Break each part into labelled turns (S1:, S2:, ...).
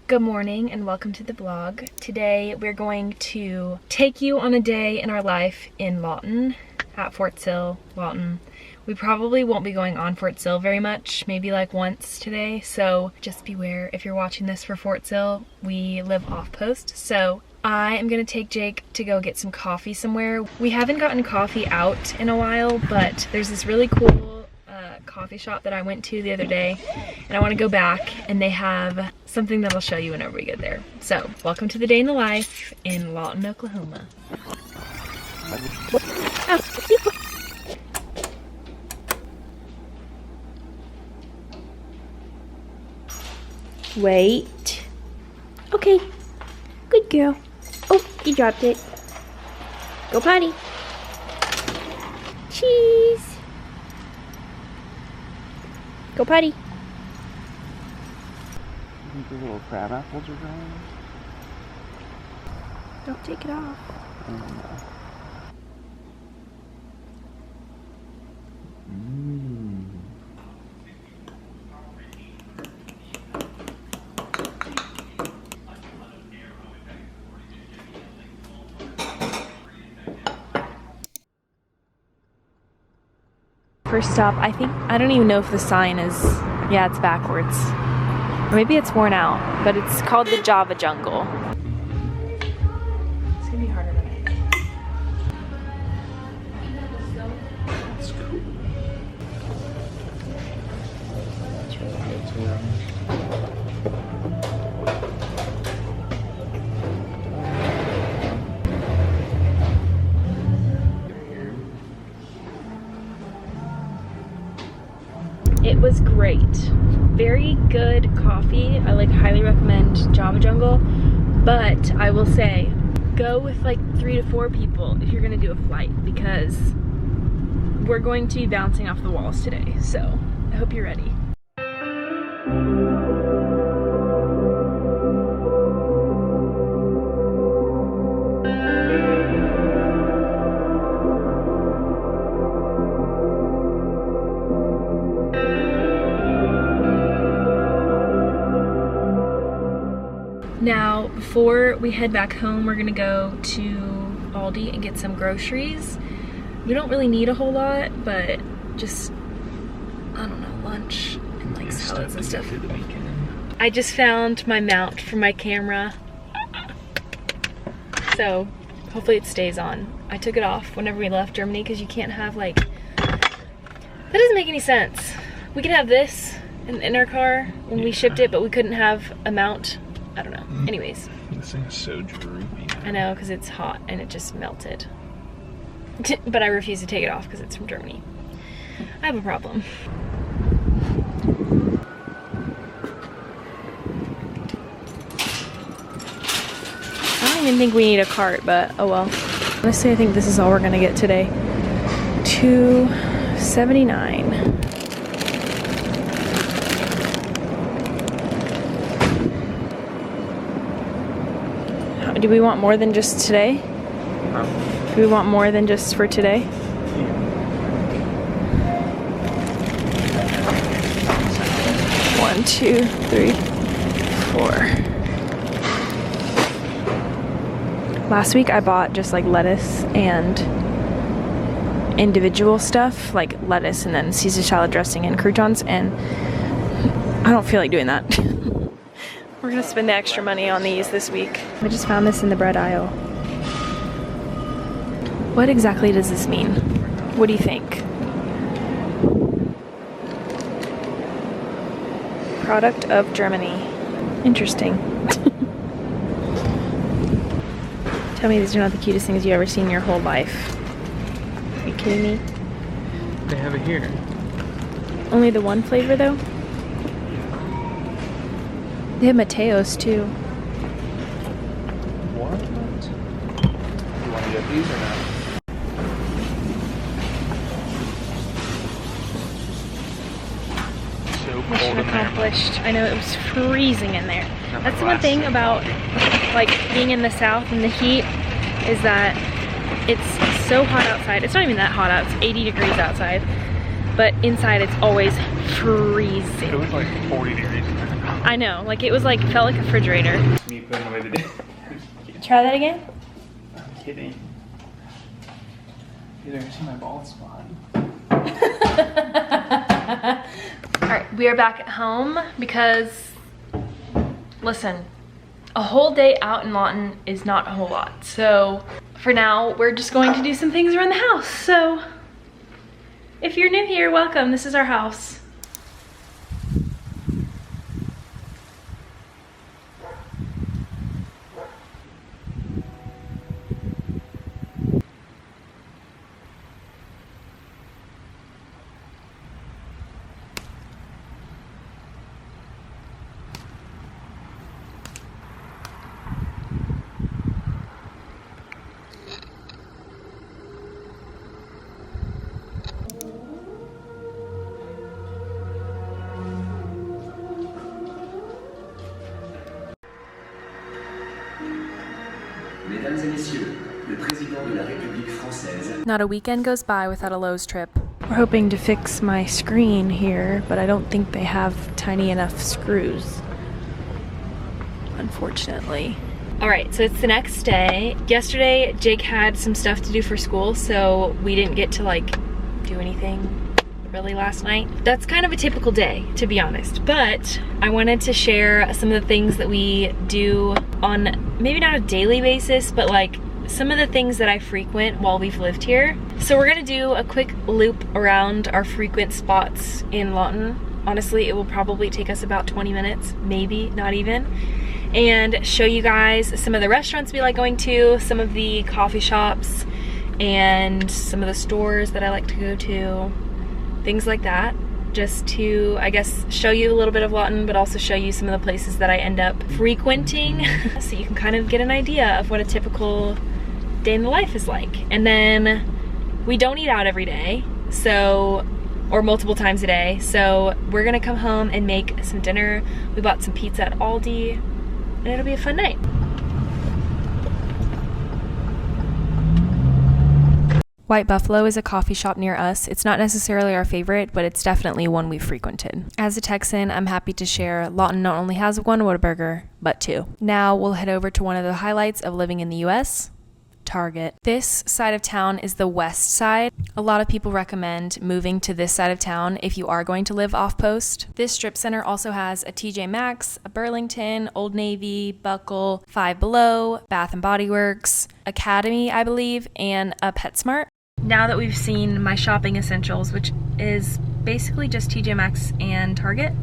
S1: Good morning and welcome to the vlog. Today we're going to take you on a day in our life in Lawton, at Fort Sill, Lawton. We probably won't be going on Fort Sill very much, maybe like once today, so just beware if you're watching this for Fort Sill. We live off post, so I am gonna take Jake to go get some coffee somewhere. We haven't gotten coffee out in a while, but there's this really cool coffee shop that I went to the other day, and I want to go back, and they have something that I'll show you whenever we get there. So, welcome to the day in the life in Lawton, Oklahoma. Wait. Okay. Good girl. Oh, you dropped it. Go potty. Cheese. Go potty.
S2: You think the little crab apples are growing?
S1: Don't take it off. First stop, I don't even know if the sign is, yeah, it's backwards. Or maybe it's worn out, but it's called the Java Jungle. It's gonna be harder tonight.
S2: That's cool.
S1: It was great. Very good coffee. I highly recommend Java Jungle, but I will say go with 3 to 4 people if you're gonna do a flight, because we're going to be bouncing off the walls today, so I hope you're ready. Now, before we head back home, we're gonna go to Aldi and get some groceries. We don't really need a whole lot, but just, I don't know, lunch and salads and stuff. I just found my mount for my camera, so hopefully it stays on. I took it off whenever we left Germany because you can't have that doesn't make any sense. We could have this in our car when we shipped it, but we couldn't have a mount. I don't know. Anyways.
S2: This thing's so droopy.
S1: I know, because it's hot and it just melted. But I refuse to take it off because it's from Germany. I have a problem. I don't even think we need a cart, but oh well. Honestly, I think this is all we're gonna get today. $2.79. Do we want more than just today? Do we want more than just for today? One, two, three, 4. Last week I bought just lettuce and individual stuff, like lettuce and then Caesar salad dressing and croutons, and I don't feel like doing that. We're gonna spend the extra money on these this week. I just found this in the bread aisle. What exactly does this mean? What do you think? Product of Germany. Interesting. Tell me these are not the cutest things you've ever seen in your whole life. Are you kidding me?
S2: They have it here.
S1: Only the one flavor though? They have Mateos too.
S2: What? You want to get these or not? So cold
S1: Mission
S2: in there.
S1: accomplished. I know, it was freezing in there. That's the one thing about being in the South and the heat, is that it's so hot outside. It's not even that hot out. It's 80 degrees outside. but inside it's always freezing.
S2: It was like 40 degrees.
S1: I know, like it was like, felt like a refrigerator.
S2: Me putting away the dish.
S1: Try that again?
S2: I'm kidding. You ever see my bald spot?
S1: Alright, we are back at home because, listen, a whole day out in Lawton is not a whole lot. So for now, we're just going to do some things around the house. So if you're new here, welcome. This is our house.
S3: Mesdames et messieurs, le président de la République française.
S1: Not a weekend goes by without a Lowe's trip. We're hoping to fix my screen here, but I don't think they have tiny enough screws, unfortunately. All right, so it's the next day. Yesterday, Jake had some stuff to do for school, so we didn't get to like do anything really last night. That's kind of a typical day, to be honest, but I wanted to share some of the things that we do on maybe not a daily basis, but like some of the things that I frequent while we've lived here. So we're gonna do a quick loop around our frequent spots in Lawton. Honestly, it will probably take us about 20 minutes, maybe not even, and show you guys some of the restaurants we like going to, some of the coffee shops, and some of the stores that I like to go to, things like that, just to, I guess, show you a little bit of Lawton, but also show you some of the places that I end up frequenting so you can kind of get an idea of what a typical day in the life is like. And then we don't eat out every day, so, or multiple times a day, so we're gonna come home and make some dinner. We bought some pizza at Aldi, and it'll be a fun night. White Buffalo is a coffee shop near us. It's not necessarily our favorite, but it's definitely one we've frequented. As a Texan, I'm happy to share Lawton not only has one Whataburger, but two. Now we'll head over to one of the highlights of living in the US, Target. This side of town is the west side. A lot of people recommend moving to this side of town if you are going to live off post. This strip center also has a TJ Maxx, a Burlington, Old Navy, Buckle, Five Below, Bath & Body Works, Academy, I believe, and a PetSmart. Now that we've seen my shopping essentials, which is basically just TJ Maxx and Target,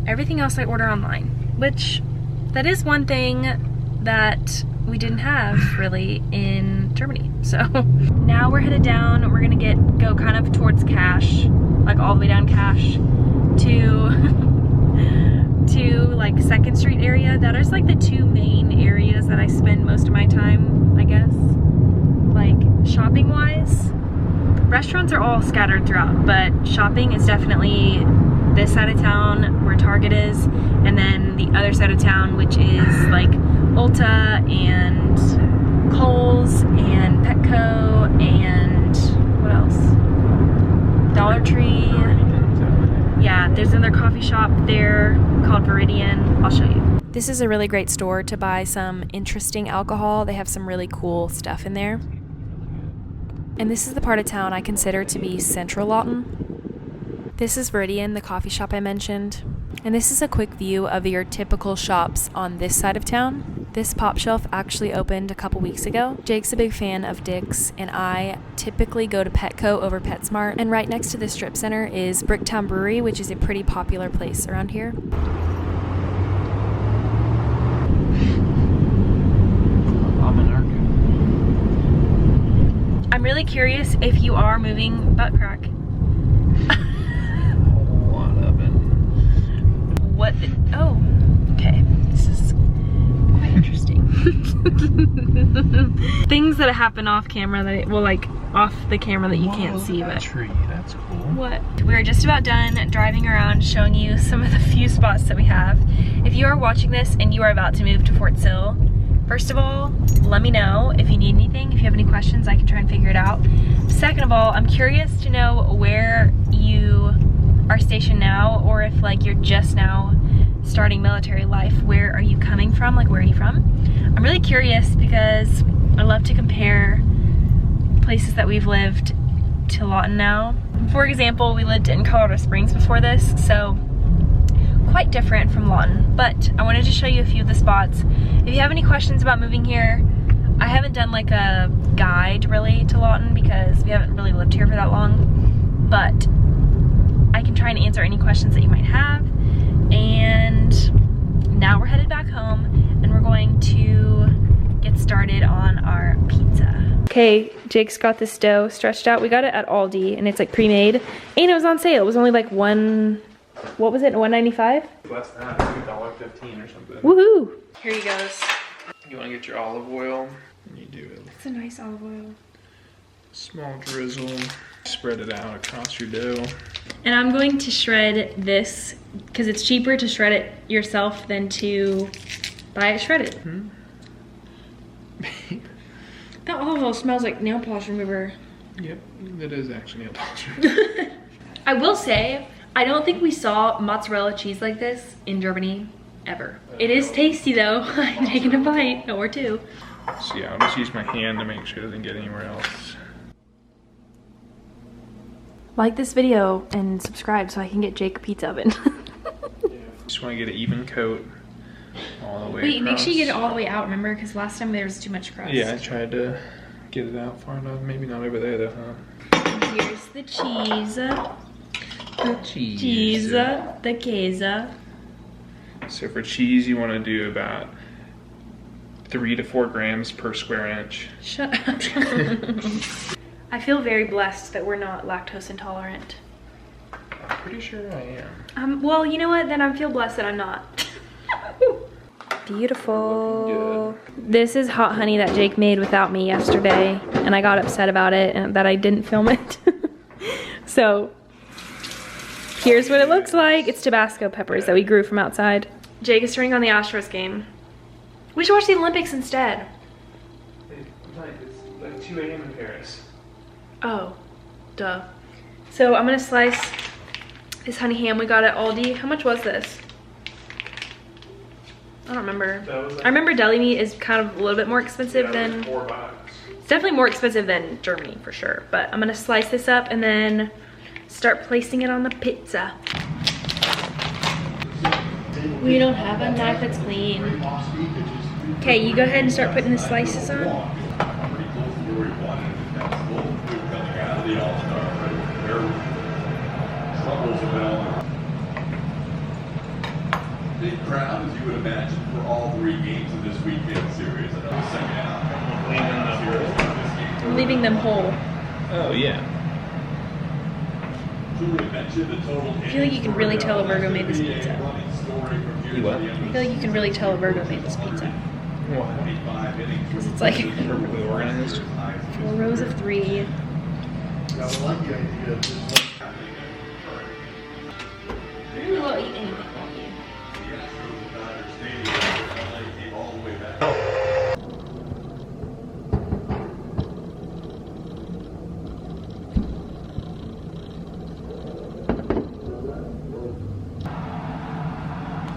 S1: everything else I order online, which that is one thing that we didn't have really in Germany. So now we're headed down. We're gonna go kind of towards Cash, like all the way down Cash to like 2nd Street area. That is like the two main areas that I spend most of my time, I guess. Like shopping wise, restaurants are all scattered throughout, but shopping is definitely this side of town where Target is, and then the other side of town, which is like Ulta and Kohl's and Petco and what else? Dollar Tree. Yeah, there's another coffee shop there called Viridian. I'll show you. This is a really great store to buy some interesting alcohol. They have some really cool stuff in there. And this is the part of town I consider to be central Lawton. This is Viridian, the coffee shop I mentioned. And this is a quick view of your typical shops on this side of town. This pop shelf actually opened a couple weeks ago. Jake's a big fan of Dick's, and I typically go to Petco over PetSmart. And right next to this strip center is Bricktown Brewery, which is a pretty popular place around here. I'm really curious if you are moving butt crack. What? Oh, okay. This is quite interesting. Things that happen off camera that, well, like off the camera that you can't see. But
S2: tree, that's cool.
S1: What? We're just about done driving around, showing you some of the few spots that we have. If you are watching this and you are about to move to Fort Sill, First of all, let me know if you need anything. If you have any questions, I can try and figure it out. Second of all, I'm curious to know where you are stationed now, or if like you're just now starting military life, where are you coming from? Like, where are you from? I'm really curious because I love to compare places that we've lived to Lawton now. For example, we lived in Colorado Springs before this, so quite different from Lawton, but I wanted to show you a few of the spots. If you have any questions about moving here, I haven't done like a guide really to Lawton because we haven't really lived here for that long, but I can try and answer any questions that you might have. And now we're headed back home and we're going to get started on our pizza. Okay, Jake's got this dough stretched out. We got it at Aldi and it's like pre-made and it was on sale. It was only like what was it, $1.95?
S2: Less than that, $1.15 or something.
S1: Woohoo! Here he goes.
S2: You want to get your olive oil, and you do it.
S1: It's a nice olive oil.
S2: Small drizzle. Spread it out across your dough.
S1: And I'm going to shred this because it's cheaper to shred it yourself than to buy it shredded.
S2: Hmm?
S1: That olive oil smells like nail polish remover.
S2: Yep, it is actually nail polish.
S1: I will say, I don't think we saw mozzarella cheese like this in Germany ever. It is tasty though. I'm taking a bite, or two.
S2: So yeah, I'll just use my hand to make sure it doesn't get anywhere else.
S1: Like this video and subscribe so I can get Jake a pizza oven.
S2: Just want to get an even coat all the way
S1: Wait, make
S2: across.
S1: sure you get it all the way out, remember? Because last time there was too much crust.
S2: Yeah, I tried to get it out far enough. Maybe not over there though, huh?
S1: Here's the cheese.
S2: The cheese.
S1: Cheese, the queso.
S2: So for cheese, you want to do about 3 to 4 grams per square inch.
S1: Shut up. I feel very blessed that we're not lactose intolerant.
S2: I'm pretty sure I am.
S1: Well, you know what? Then I feel blessed that I'm not. Beautiful. This is hot honey that Jake made without me yesterday, and I got upset about it and that I didn't film it. So here's what it looks like. It's Tabasco peppers that we grew from outside. Jake is turning on the Astros game. We should watch the Olympics instead.
S2: It's like 2 a.m. in Paris.
S1: Oh, duh. So I'm gonna slice this honey ham we got at Aldi. How much was this? I don't remember.
S2: Like,
S1: I remember deli meat is kind of a little bit more expensive than...
S2: $4.
S1: It's definitely more expensive than Germany for sure. But I'm gonna slice this up and then start placing it on the pizza. We don't have a knife that's clean. Okay, you go ahead and start putting the slices on.
S3: Big crowd, as you would imagine, for all 3 games of this weekend series. Another second half.
S1: I'm leaving them whole.
S2: Oh yeah.
S1: I feel like you can really tell a Virgo made this pizza.
S2: What?
S1: I feel like you can really tell a Virgo made this pizza.
S2: What?
S1: Because it's like
S2: Perfectly organized.
S1: 4 rows of 3. You really will eat anything, won't you?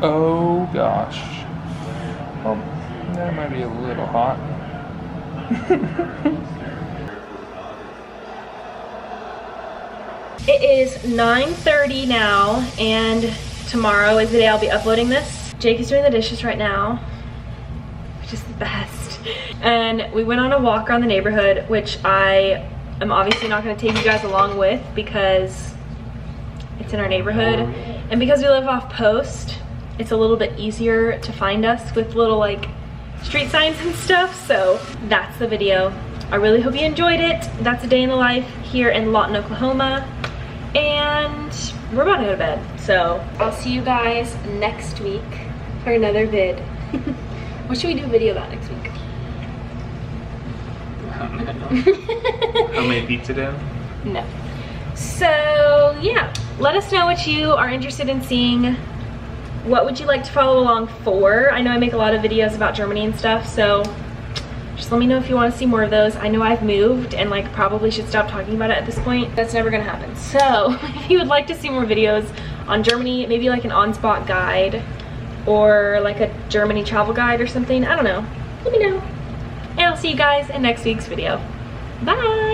S2: Oh gosh. Well, that might be a little hot.
S1: It is 9:30 now, and tomorrow is the day I'll be uploading this. Jake is doing the dishes right now, which is the best. And we went on a walk around the neighborhood, which I am obviously not going to take you guys along with because it's in our neighborhood. And because we live off Post, it's a little bit easier to find us with little like street signs and stuff. So that's the video. I really hope you enjoyed it. That's a day in the life here in Lawton, Oklahoma. And we're about to go to bed. So I'll see you guys next week for another vid. What should we do a video about next week?
S2: Homemade pizza dough?
S1: No. So yeah, let us know what you are interested in seeing what would you like to follow along for? I know I make a lot of videos about Germany and stuff, so just let me know if you want to see more of those. I know I've moved and like probably should stop talking about it at this point. That's never gonna happen. So if you would like to see more videos on Germany, maybe like an on-spot guide or like a Germany travel guide or something, I don't know, let me know. And I'll see you guys in next week's video. Bye!